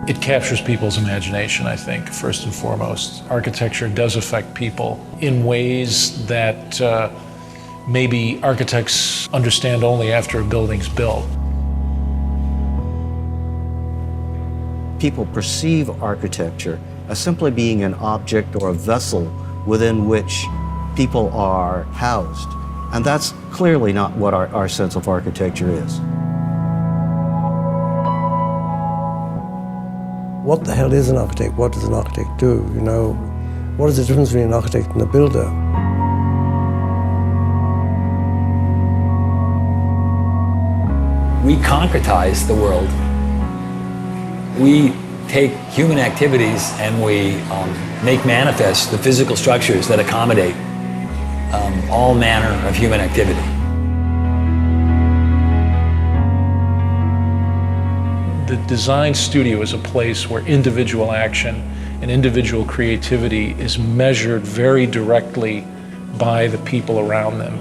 It captures people's imagination, I think, first and foremost. Architecture does affect people in ways that maybe architects understand only after a building's built. People perceive architecture as simply being an object or a vessel within which people are housed. And that's clearly not what our sense of architecture is. What the hell is an architect? What does an architect do? You know, what is the difference between an architect and a builder? We concretize the world. We take human activities and we make manifest the physical structures that accommodate all manner of human activity. The design studio is a place where individual action and individual creativity is measured very directly by the people around them.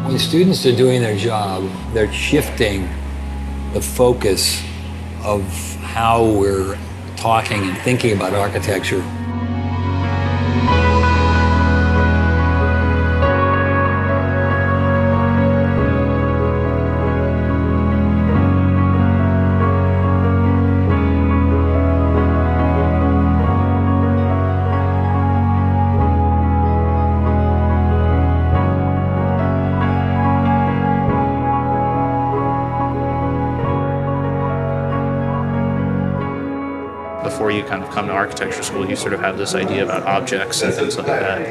When students are doing their job, they're shifting the focus of how we're talking and thinking about architecture. Before you kind of come to architecture school, you sort of have this idea about objects and things like that,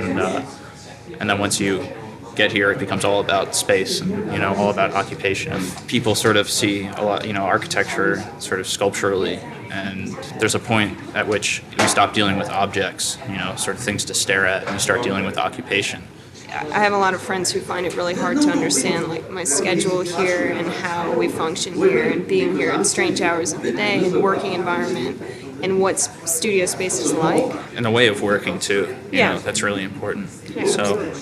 and then once you get here, it becomes all about space and all about occupation. And people sort of see a lot, architecture sort of sculpturally, and there's a point at which you stop dealing with objects, sort of things to stare at, and you start dealing with occupation. I have a lot of friends who find it really hard to understand like my schedule here and how we function here and being here at strange hours of the day and working environment and what studio space is like. And the way of working too, Yeah. That's really important. Yeah. So,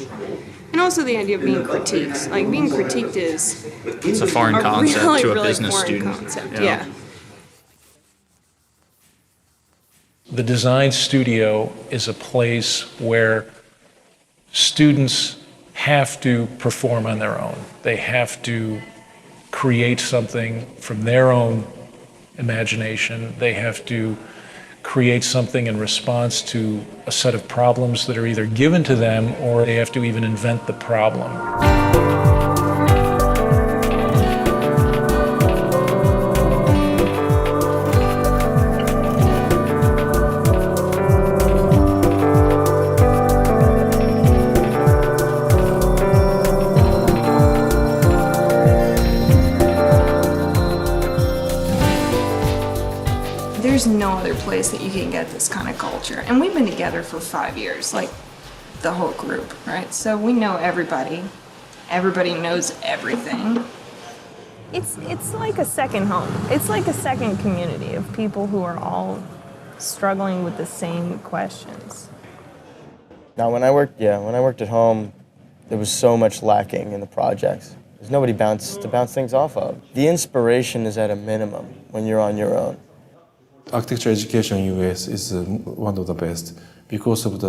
and also the idea of being critiqued. Like being critiqued is it's a foreign concept really, to a really business foreign student. Concept. Yeah. The design studio is a place where students have to perform on their own. They have to create something from their own imagination. They have to create something in response to a set of problems that are either given to them or they have to even invent the problem. There's no other place that you can get this kind of culture. And we've been together for 5 years, like the whole group, right? So we know everybody. Everybody knows everything. It's like a second home. It's like a second community of people who are all struggling with the same questions. Now, when I worked at home, there was so much lacking in the projects. There's nobody to bounce things off of. The inspiration is at a minimum when you're on your own. Architecture education in US is one of the best because of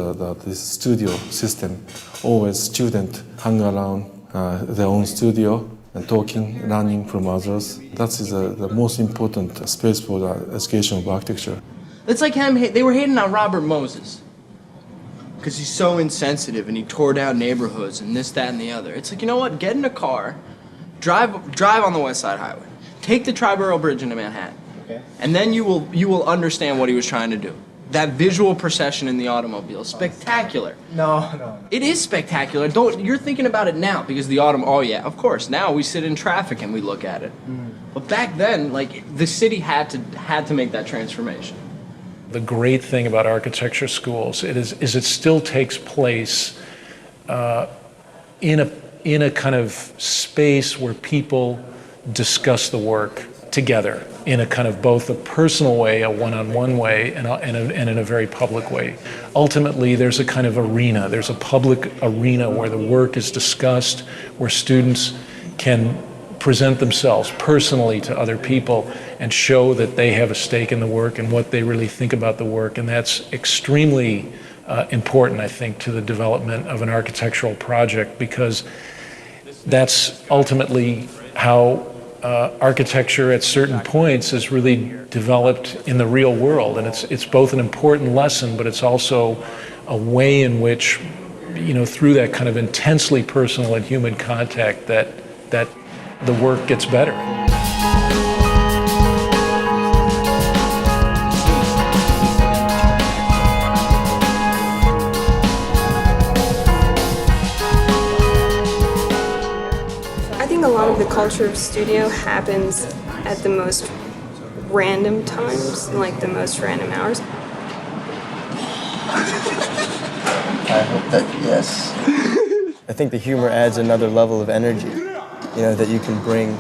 this studio system. Always students hang around their own studio and talking, learning from others. That is the most important space for the education of architecture. It's like they were hating on Robert Moses because he's so insensitive and he tore down neighborhoods and this, that, and the other. It's like, you know what? Get in a car, drive on the West Side Highway, take the Triborough Bridge into Manhattan. Okay. And then you will understand what he was trying to do. That visual procession in the automobile, spectacular. No. It is spectacular. You're thinking about it now because oh yeah, of course. Now we sit in traffic and we look at it. But back then, like the city had to make that transformation. The great thing about architecture schools is it still takes place in a kind of space where people discuss the work together in a kind of both a personal way, a one-on-one way, and in a very public way. Ultimately, there's a kind of arena. There's a public arena where the work is discussed, where students can present themselves personally to other people and show that they have a stake in the work and what they really think about the work. And that's extremely important, I think, to the development of an architectural project, because that's ultimately how architecture at certain points is really developed in the real world. And it's both an important lesson, but it's also a way in which, through that kind of intensely personal and human contact, that the work gets better. I think a lot of the culture of studio happens at the most random times, like the most random hours. I hope that, yes. I think the humor adds another level of energy, that you can bring.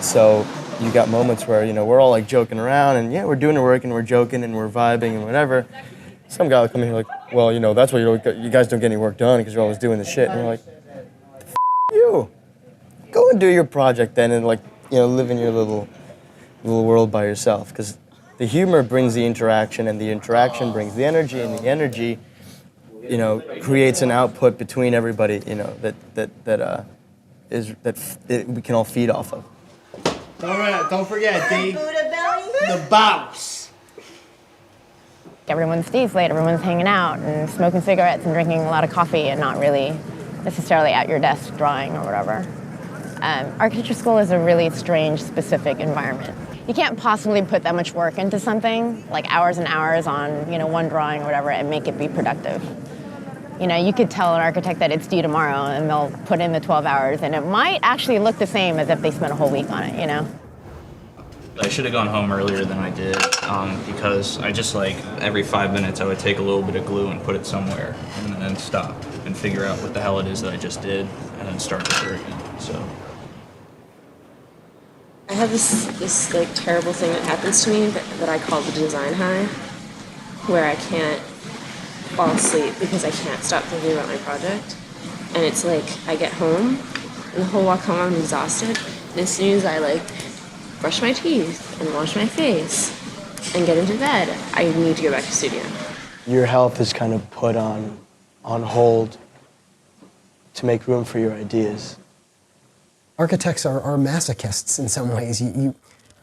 So you got moments where, we're all like joking around and we're doing the work and we're joking and we're vibing and whatever. Some guy will come in here like, well, that's why you guys don't get any work done because you're always doing the shit. And we're like, you. Go and do your project then and live in your little world by yourself. Because the humor brings the interaction and the interaction brings the energy and the energy creates an output between everybody, that we can all feed off of. Don't forget, Dave, the boss. Everyone stays late, everyone's hanging out and smoking cigarettes and drinking a lot of coffee and not really necessarily at your desk drawing or whatever. Architecture school is a really strange, specific environment. You can't possibly put that much work into something, like hours and hours on, one drawing or whatever, and make it be productive. You could tell an architect that it's due tomorrow and they'll put in the 12 hours and it might actually look the same as if they spent a whole week on it, I should have gone home earlier than I did because I just every 5 minutes I would take a little bit of glue and put it somewhere and then stop and figure out what the hell it is that I just did and then start over again. So I have this terrible thing that happens to me that I call the design high, where I can't fall asleep because I can't stop thinking about my project. And it's I get home and the whole walk home I'm exhausted. And as soon as I brush my teeth and wash my face and get into bed, I need to go back to studio. Your health is kind of put on hold to make room for your ideas. Architects are masochists in some ways.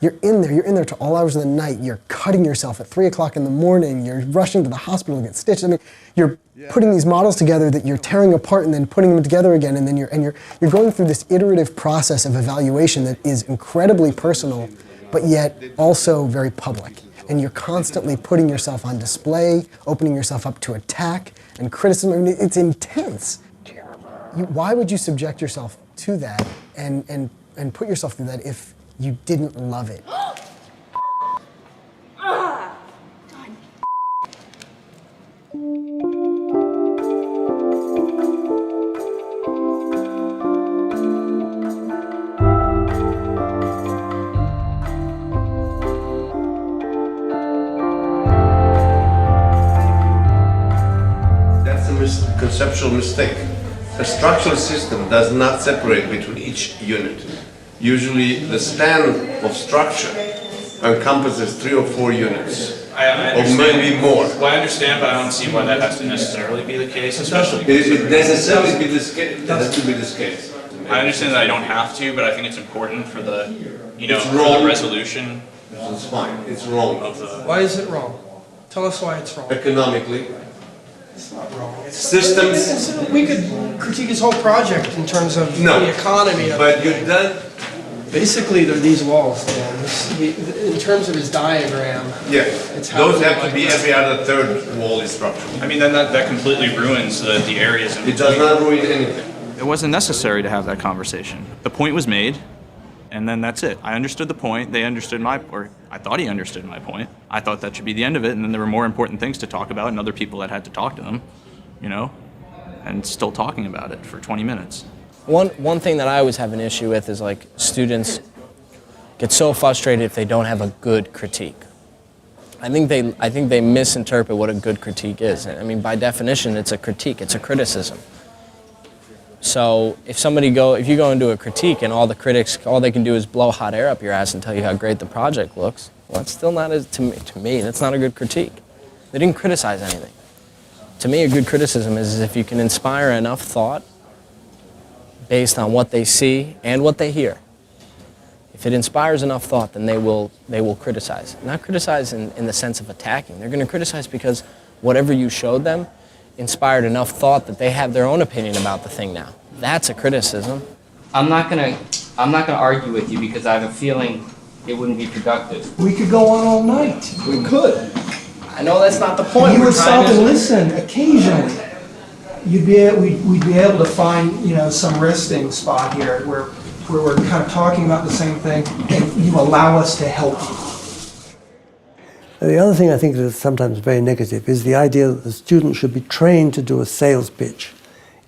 You're in there to all hours of the night. You're cutting yourself at 3 o'clock in the morning. You're rushing to the hospital to get stitched. I mean, you're putting these models together that you're tearing apart and then putting them together again. And then you're going through this iterative process of evaluation that is incredibly personal, but yet also very public. And you're constantly putting yourself on display, opening yourself up to attack and criticism. I mean, it's intense. Why would you subject yourself to that and put yourself through that if you didn't love it? That's a conceptual mistake. A structural system does not separate between each unit. Usually the span of structure encompasses 3 or 4 units, or maybe more. Well, I understand, but I don't see why that has to necessarily be the case, especially. It necessarily be this case. It has to be this case. I understand that I don't have to, but I think it's important for the, It's for wrong. the resolution. It's fine. It's wrong. Why is it wrong? Tell us why it's wrong. Economically. It's not wrong. Systems. We could critique his whole project in terms of No. the economy. But you've done. Basically, they're these walls, Dan. In terms of his diagram. Yeah. It's how Those it have to like be that. every other third wall is structural. I mean, then that completely ruins the areas in It does not ruin anything. It wasn't necessary to have that conversation. The point was made, and then that's it. I understood the point, they understood or I thought he understood my point. I thought that should be the end of it, and then there were more important things to talk about and other people that had to talk to them, and still talking about it for 20 minutes. One thing that I always have an issue with is students get so frustrated if they don't have a good critique. I think they misinterpret what a good critique is. I mean, by definition, it's a critique, it's a criticism. So if you go into a critique and all the critics, all they can do is blow hot air up your ass and tell you how great the project looks, well, that's still not, to me, that's not a good critique. They didn't criticize anything. To me, a good criticism is if you can inspire enough thought based on what they see and what they hear. If it inspires enough thought, then they will criticize. Not criticize in the sense of attacking. They're going to criticize because whatever you showed them inspired enough thought that they have their own opinion about the thing now. That's a criticism. I'm not gonna argue with you because I have a feeling it wouldn't be productive. We could go on all night. We could. I know that's not the point. You We're would stop trying and to listen occasionally. We'd be able to find, some resting spot here where we're kind of talking about the same thing, and you allow us to help you. The other thing I think that is sometimes very negative is the idea that the student should be trained to do a sales pitch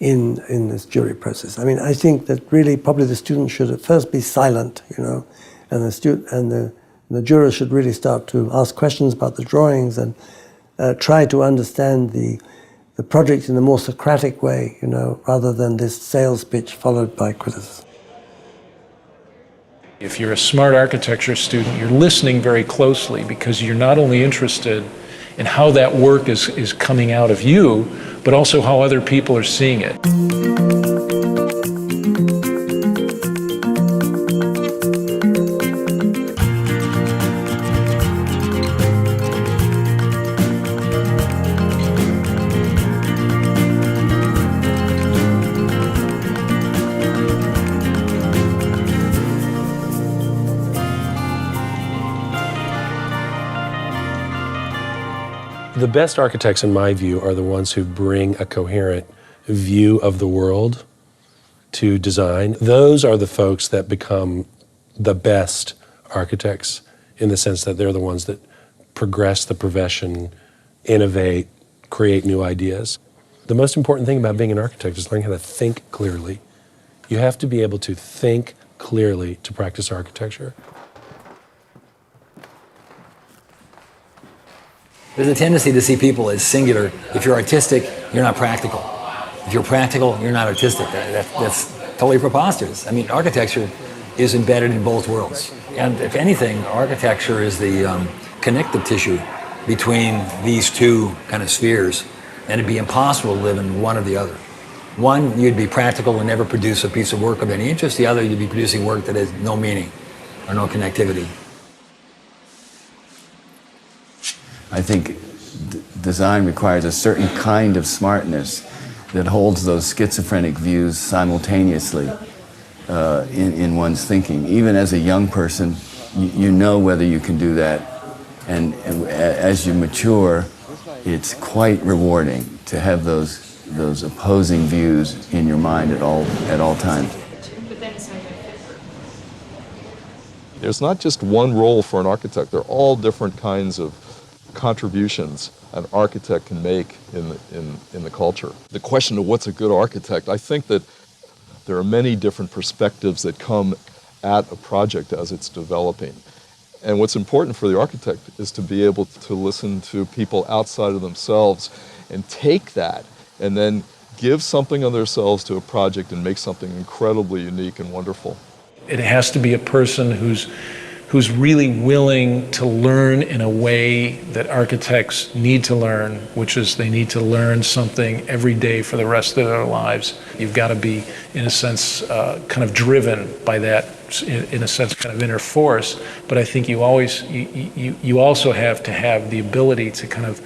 in this jury process. I mean, I think that really probably the student should at first be silent, and the jurors should really start to ask questions about the drawings and try to understand the project in a more Socratic way, rather than this sales pitch followed by criticism. If you're a smart architecture student, you're listening very closely because you're not only interested in how that work is coming out of you, but also how other people are seeing it. The best architects, in my view, are the ones who bring a coherent view of the world to design. Those are the folks that become the best architects in the sense that they're the ones that progress the profession, innovate, create new ideas. The most important thing about being an architect is learning how to think clearly. You have to be able to think clearly to practice architecture. There's a tendency to see people as singular. If you're artistic, you're not practical. If you're practical, you're not artistic. That's totally preposterous. I mean, architecture is embedded in both worlds. And if anything, architecture is the connective tissue between these two kind of spheres. And it'd be impossible to live in one or the other. One, you'd be practical and never produce a piece of work of any interest. The other, you'd be producing work that has no meaning or no connectivity. I think design requires a certain kind of smartness that holds those schizophrenic views simultaneously in one's thinking. Even as a young person, you know whether you can do that. And as you mature, it's quite rewarding to have those opposing views in your mind at all times. There's not just one role for an architect. There are all different kinds of contributions an architect can make in the culture. The question of what's a good architect, I think that there are many different perspectives that come at a project as it's developing. And what's important for the architect is to be able to listen to people outside of themselves and take that and then give something of themselves to a project and make something incredibly unique and wonderful. It has to be a person who's really willing to learn in a way that architects need to learn, which is they need to learn something every day for the rest of their lives. You've got to be, in a sense, kind of driven by that, in a sense, kind of inner force. But I think you also have to have the ability to kind of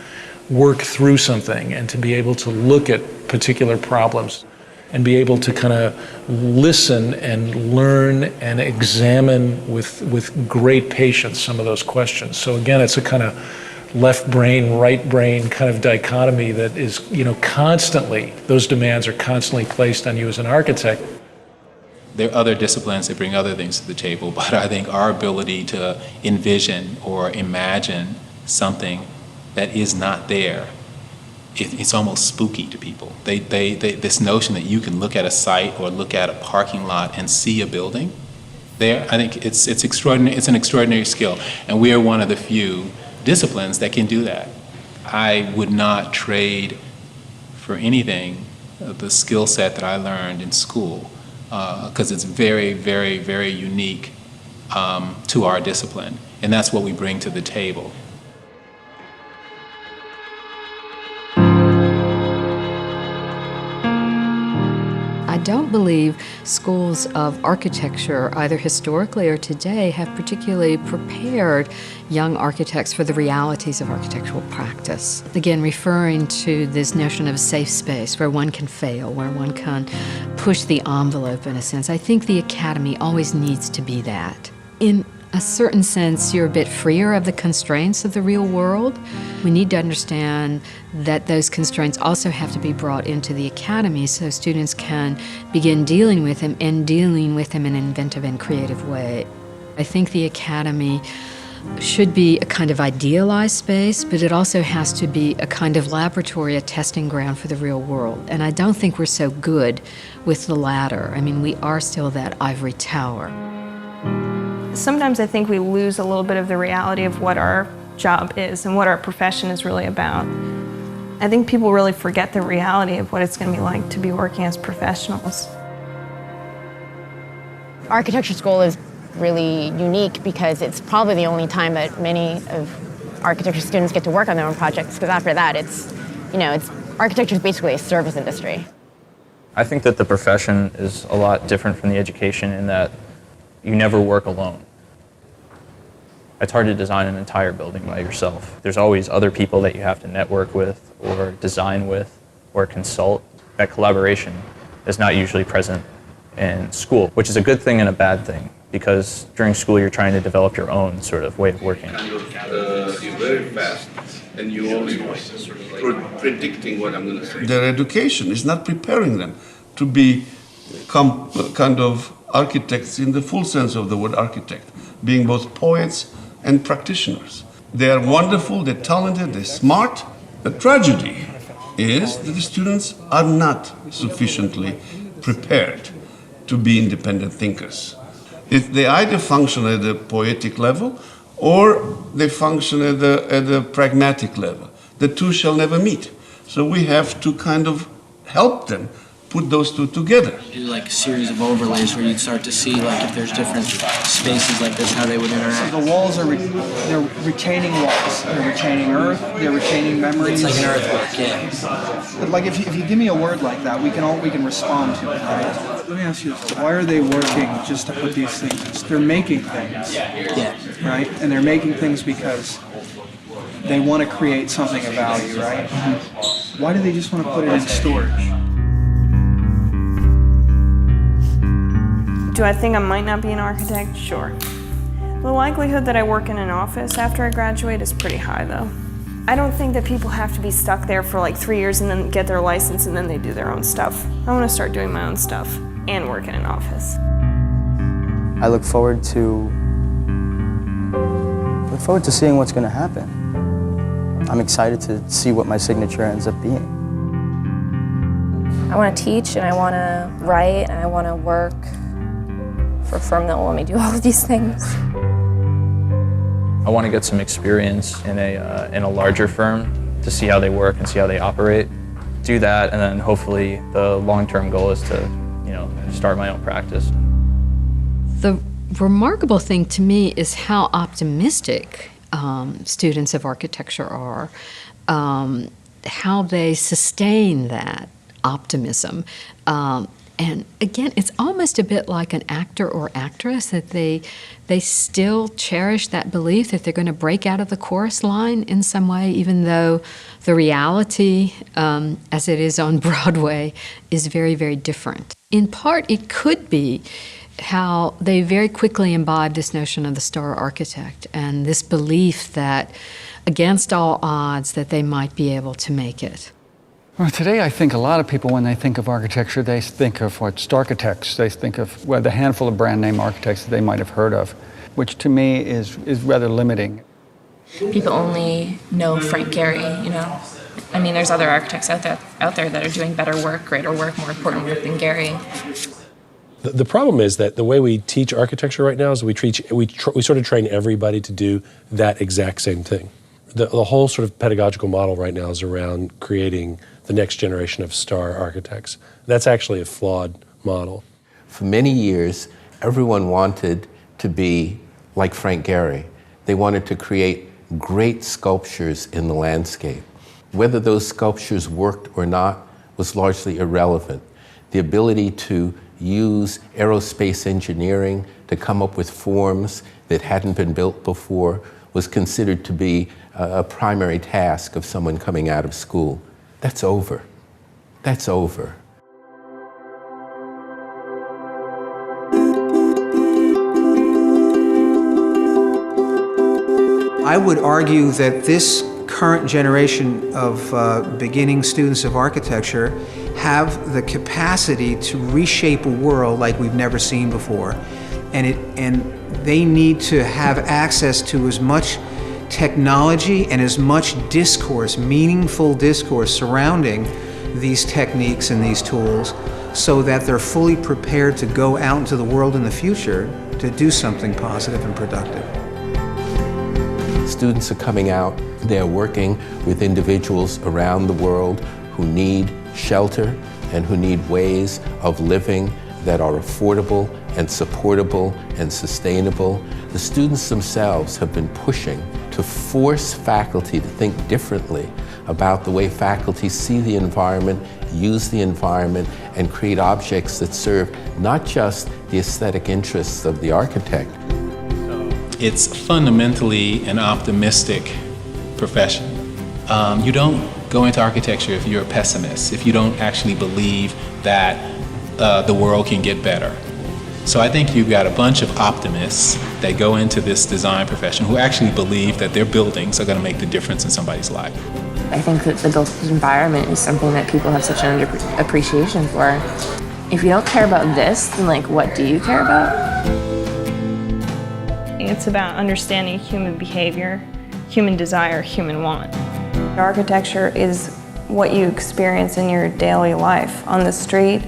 work through something and to be able to look at particular problems and be able to kind of listen and learn and examine with great patience some of those questions. So again, it's a kind of left brain, right brain kind of dichotomy that is, constantly, those demands are constantly placed on you as an architect. There are other disciplines that bring other things to the table, but I think our ability to envision or imagine something that is not there, it's almost spooky to people. This notion that you can look at a site or look at a parking lot and see a building there, I think it's extraordinary. It's an extraordinary skill, and we are one of the few disciplines that can do that. I would not trade for anything the skill set that I learned in school, because it's very, very, very unique to our discipline, and that's what we bring to the table. I don't believe schools of architecture, either historically or today, have particularly prepared young architects for the realities of architectural practice. Again, referring to this notion of a safe space where one can fail, where one can push the envelope in a sense. I think the academy always needs to be that. In a certain sense, you're a bit freer of the constraints of the real world. We need to understand that those constraints also have to be brought into the academy so students can begin dealing with them and dealing with them in an inventive and creative way. I think the academy should be a kind of idealized space, but it also has to be a kind of laboratory, a testing ground for the real world. And I don't think we're so good with the latter. I mean, we are still that ivory tower. Sometimes I think we lose a little bit of the reality of what our job is and what our profession is really about. I think people really forget the reality of what it's going to be like to be working as professionals. Architecture school is really unique because it's probably the only time that many of architecture students get to work on their own projects, because after that architecture is basically a service industry. I think that the profession is a lot different from the education in that you never work alone. It's hard to design an entire building by yourself. There's always other people that you have to network with or design with or consult. That collaboration is not usually present in school, which is a good thing and a bad thing, because during school you're trying to develop your own sort of way of working. You're very fast and you always predicting what I'm going to say. Their education is not preparing them to become kind of architects in the full sense of the word architect, being both poets and practitioners. They are wonderful, they're talented, they're smart. The tragedy is that the students are not sufficiently prepared to be independent thinkers. They either function at the poetic level or they function at the pragmatic level. The two shall never meet. So we have to kind of help them put those two together. Do like a series of overlays where you'd start to see like if there's different spaces like this, how they would interact. The walls are they're retaining walls. They're retaining earth. They're retaining memories. It's like an earthwork, yeah. But like if you give me a word like that, we can respond to it. Right? Let me ask you this: why are they working just to put these things? They're making things. Yeah. Right, and they're making things because they want to create something of value, right? Mm-hmm. Why do they just want to put it in storage? Do I think I might not be an architect? Sure. The likelihood that I work in an office after I graduate is pretty high, though. I don't think that people have to be stuck there for like 3 years and then get their license and then they do their own stuff. I want to start doing my own stuff and work in an office. I look forward to seeing what's going to happen. I'm excited to see what my signature ends up being. I want to teach and I want to write and I want to work for a firm that will let me do all of these things. I want to get some experience in a larger firm to see how they work and see how they operate. Do that, and then hopefully the long-term goal is to, start my own practice. The remarkable thing to me is how optimistic students of architecture are, how they sustain that optimism. And again, it's almost a bit like an actor or actress, that they still cherish that belief that they're going to break out of the chorus line in some way, even though the reality, as it is on Broadway, is very, very different. In part, it could be how they very quickly imbibe this notion of the star architect and this belief that, against all odds, that they might be able to make it. Well, today I think a lot of people, when they think of architecture, they think of architects. They think of the handful of brand name architects that they might have heard of, which to me is rather limiting. People only know Frank Gehry, I mean, there's other architects out there that are doing better work, greater work, more important work than Gehry. The problem is that the way we teach architecture right now is we sort of train everybody to do that exact same thing. The whole sort of pedagogical model right now is around creating the next generation of star architects. That's actually a flawed model. For many years, everyone wanted to be like Frank Gehry. They wanted to create great sculptures in the landscape. Whether those sculptures worked or not was largely irrelevant. The ability to use aerospace engineering to come up with forms that hadn't been built before was considered to be a primary task of someone coming out of school. That's over. That's over. I would argue that this current generation of beginning students of architecture have the capacity to reshape a world like we've never seen before. And they need to have access to as much technology and as much discourse, meaningful discourse surrounding these techniques and these tools so that they're fully prepared to go out into the world in the future to do something positive and productive. Students are coming out, they're working with individuals around the world who need shelter and who need ways of living that are affordable and supportable and sustainable. The students themselves have been pushing to force faculty to think differently about the way faculty see the environment, use the environment, and create objects that serve not just the aesthetic interests of the architect. It's fundamentally an optimistic profession. You don't go into architecture if you're a pessimist, if you don't actually believe that the world can get better. So I think you've got a bunch of optimists that go into this design profession who actually believe that their buildings are going to make the difference in somebody's life. I think that the built environment is something that people have such an appreciation for. If you don't care about this, then like, what do you care about? It's about understanding human behavior, human desire, human want. Architecture is what you experience in your daily life on the street,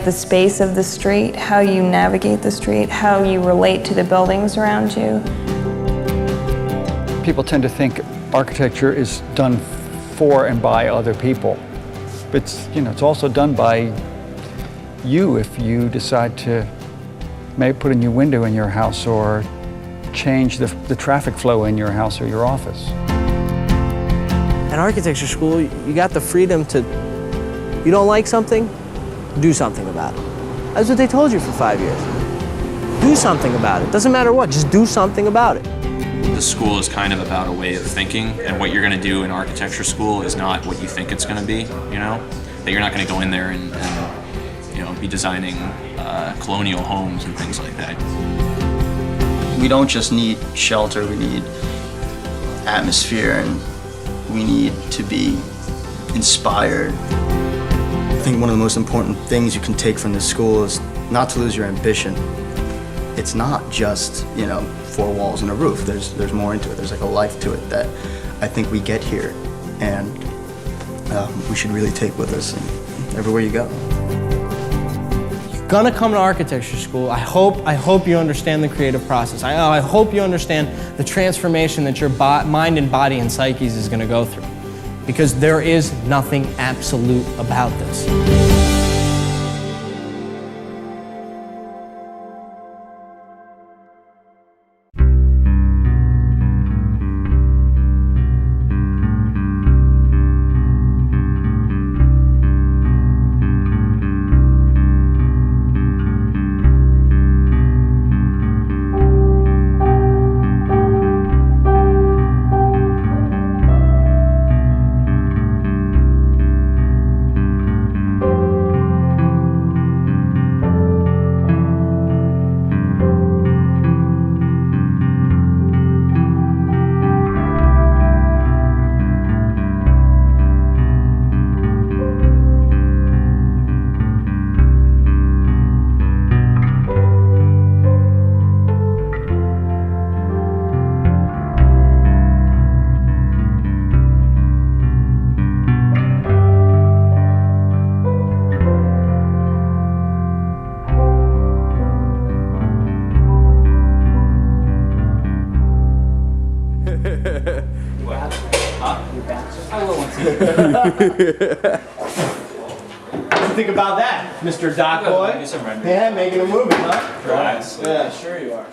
the space of the street, how you navigate the street, how you relate to the buildings around you. People tend to think architecture is done for and by other people. It's also done by you if you decide to maybe put a new window in your house or change the traffic flow in your house or your office. At architecture school, you got the freedom to, you don't like something, do something about it. That's what they told you for 5 years. Do something about it. Doesn't matter what, just do something about it. The school is kind of about a way of thinking, and what you're going to do in architecture school is not what you think it's going to be, you know? That you're not going to go in there and be designing colonial homes and things like that. We don't just need shelter, we need atmosphere, and we need to be inspired. I think one of the most important things you can take from this school is not to lose your ambition. It's not just, 4 walls and a roof. There's more into it. There's like a life to it that I think we get here, and we should really take with us everywhere you go. You're gonna come to architecture school. I hope you understand the creative process. I hope you understand the transformation that your mind and body and psyches is gonna go through. Because there is nothing absolute about this. What do you think about that, Mr. Doc Boy? Yeah, making a movie, huh? Right. Yeah, sure you are.